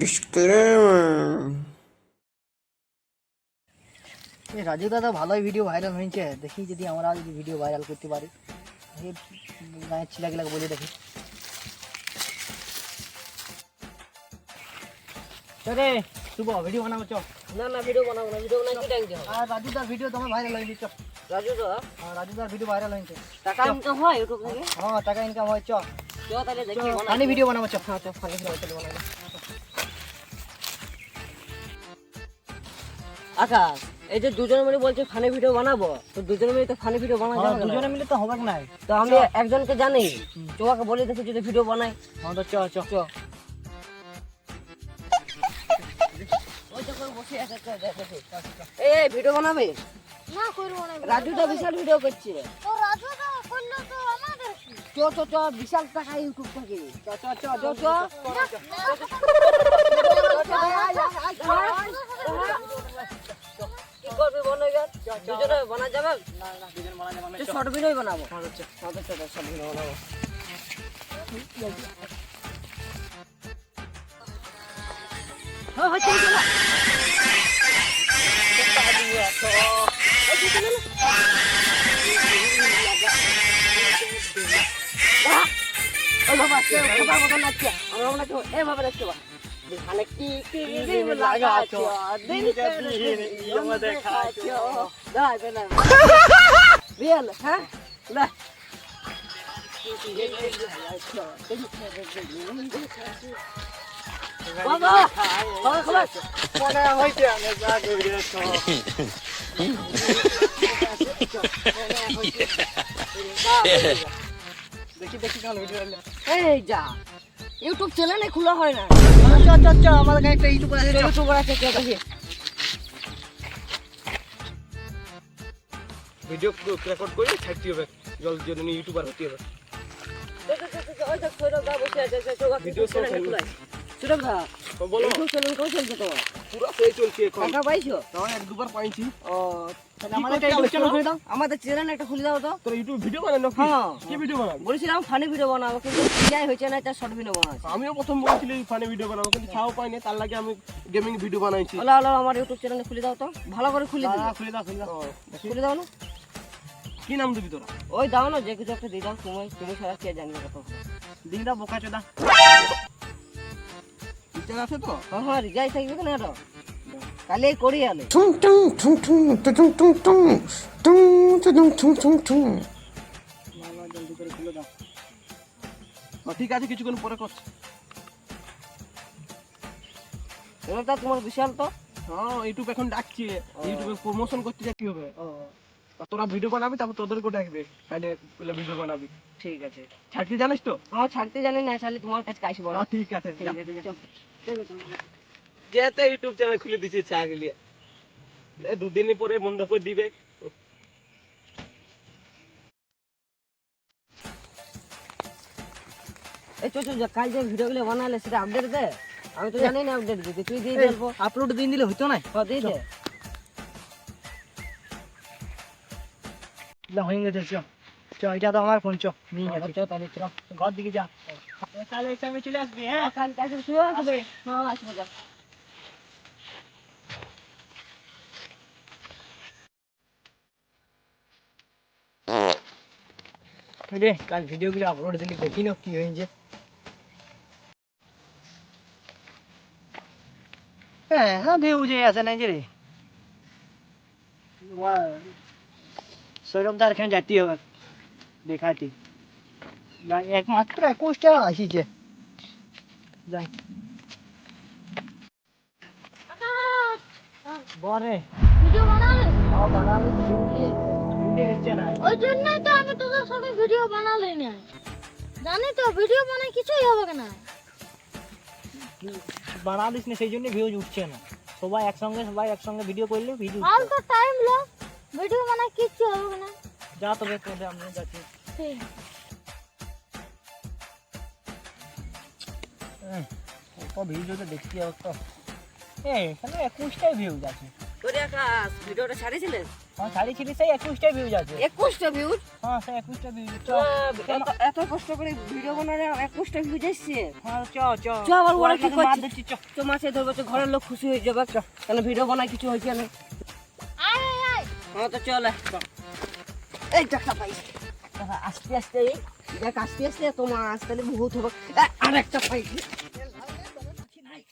Disclaimer. Raju দাদা ভালোই video viral হয়েছে, দেখি যদি আমরা যদি ভিডিও ভাইরাল করতে পারি। গায়ের ছেলেগুলাকে বলে দেখি। চলে শুভ ভিডিও বানাবো চ। না না ভিডিও বানাবো না, ভিডিও বানাই কি টাইম হবে? আর রাজু দার ভিডিও তোমার ভাইরাল হয়েছে চ। রাজু তো রাজু দার ভিডিও ভাইরাল হয়েছে, টাকা ইনকাম হয় ইউটিউব থেকে? হ্যাঁ টাকা ইনকাম হয় চ। তো তাহলে দেখি ফানি ভিডিও বানাবো চ। হ্যাঁ তো ফানি ভিডিও চলে বানাবো। আকাশ, এই যে দুজনে মিলে বলছে ফানি ভিডিও বানাবো, তো দুজনে মিলে তো ফানি ভিডিও বানাবো। দুজনে মিলে তো হবে না। তো আমি একজনকে জানি, তোমাকে বলে দেখি যদি ভিডিও বানাই। হ্যাঁ তো চ চ চ। ওই তো করে বসে আছে, চল দেখি। এই ভিডিও বানাবে না করব না। রাজু তো বিশাল ভিডিও করছে। তো রাজু দা করলে তো আমাদের কি? চ চ চ, বিশাল টাকা ইউটিউব থেকে। চ চ চ চ চ। কি করবি বলো এবার? দুজনে বানা যাবে? না না দুজন বানাতে মানে তো শর্ট ভিডিও বানাবো। হ্যাঁ চ। শর্ট ভিডিও বানাবো। হ্যাঁ হচ্ছে না। দেখি দেখি কেমন ভিডিও হলো। এই যা ইউটিউব চ্যানেলে খোলা হয় না। চ চ চ, আমাদের একটা ইউটিউব আছে। ইউটিউবার আছে কেউ দেখি। ভিডিও রেকর্ড করে ছাড়তে হবে, জলদি জলদি ইউটিউবার হতে হবে। ওই দেখ সৌরভ দা বসে আছে, ভিডিও চ্যানেল খোলা। সৌরভ দা বলো, ইউটিউব চ্যানেল কেউ চলছে তো? পুরো সেই চলছে এখন। টাকা পাইছো? তাও এক দুবার পাইছি। ও তাহলে আমাদের একটা ইউটিউব চ্যানেল খুলে দাও। আমাদের চ্যানেল একটা খুলে দাও তো। তোর ইউটিউব ভিডিও বানানো? হ্যাঁ। কি ভিডিও বানাবো? বলেছিলাম ফানি ভিডিও বানাবো, কিন্তু যাই হয়েছে না, এটা শর্ট ভিডিও বানাচ্ছি। আমিও প্রথম বলেছিলি ফানি ভিডিও বানাবো, কিন্তু ছাও পাইনি, তার লাগে আমি গেমিং ভিডিও বানাইছি। হলো হলো, আমার ইউটিউব চ্যানেল খুলে দাও তো, ভালো করে খুলে দিও। খুলে দাও খুলে দাও। খুলে দাও না, কি নাম দিবি তোরা? ওই দাও না, যে কিছু একটা দিয়ে দাও। তুমি ছাড়া কে জানবে কত? দিন দাও বোকা চোদা। টিচার আছে তো? হ্যাঁ হ্যাঁ, যাই থাকবে না এটা কালে করি আলে। tung tung tung tung tung tung tung tung tung tung tung tung। বাবা জলদি করে খুলে দাও। ঠিক আছে, কিছুক্ষণ পরে করছি। এটা তোমার বিশাল তো। হ্যাঁ, ইউটিউব এখন ডাকছি, ইউটিউবে প্রমোশন করতে যেতে হবে। ও তোরা ভিডিও বানাবি, তারপর তোদেরকে ডাকবে, তাহলে ভিডিও বানাবি। ঠিক আছে। ছাড়তে জানিস তো? আমার ছাড়তে জানি না, তাহলে তোমার কাছে আসবো না। ঠিক আছে, ঠিক আছে, চল। যেতে ইউটিউব চ্যানেল খুলে দিয়েছে চা গেলিয়ে, দুদিন পরে বন্ধ করে দিবে। এই চল চল, কাল যে ভিডিওগুলো বানালে সেটা আপডেট দে। আমি তো জানি না আপডেট দিতে, তুই দিয়ে দেবো। আপলোড দিন দিলে হইতো না। হ্যাঁ দিয়ে দে। না হয়ে গেছে চ চ, এটা তো আমার ফোন চ নিয়ে গেছে। তাহলে চ ঘর দিকে যা, তাহলে এই টাইমে চলে আসবি। হ্যাঁ কাল কাছে শুয়ে আসবে। হ্যাঁ আসবো, যা। রে কাল ভিডিওগুলো আপলোড দিলি, দেখি না কি হয়েছে। হ্যাঁ হ্যাঁ ভিউ যে আছে নাই যে রে, সৌরভ দার এখানে যাইতে হবে দেখাতে। একমাত্র 21টা আসিছে, যাই বরে ভিডিও বানালে? বানালে হচ্ছে না। ওই জন্যই তো আমি তোদের সাথে ভিডিও বানালি না। জানি তো ভিডিও বানাই কিছুই হবে না। বানালিস না, সেই জন্য ভিউজ উঠছে না। সবাই একসঙ্গে ভিডিও করলে ভিডিও আর তো টাইম লো, ভিডিও বানাই কিছু হবে না। যা তবে করে আমরা যাচ্ছি। ঠিক। ভিডিওটা দেখতে হবে তো। এখানে 21টাই ভিউজ আছে। ওরে আকাশ ভিডিওটা ছাড়িয়েছিলেন? হ্যাঁ ছাড়িয়েছিলি, সেই 21টা ভিউজ আছে। 21টা ভিউজ? হ্যাঁ সেই 21টা ভিউজ। এত কষ্ট করে ভিডিও বানালে 21টা ভিউজ এসছে। হ্যাঁ চ চ চ আবার ওরা কি মার করছে? দিচ্ছি, চ। তো মাছে ধরবে তো ঘরের লোক খুশি হয়ে যাবে। কেন ভিডিও বানায় কিছু হয়েছে না? আয় আয় আয় হ্যাঁ তো চলে এই টাকা পাইছি। আস্তে আস্তে দেখ, আস্তে আস্তে তোমার আসতে বহুত হবে। আরেকটা পাইছি।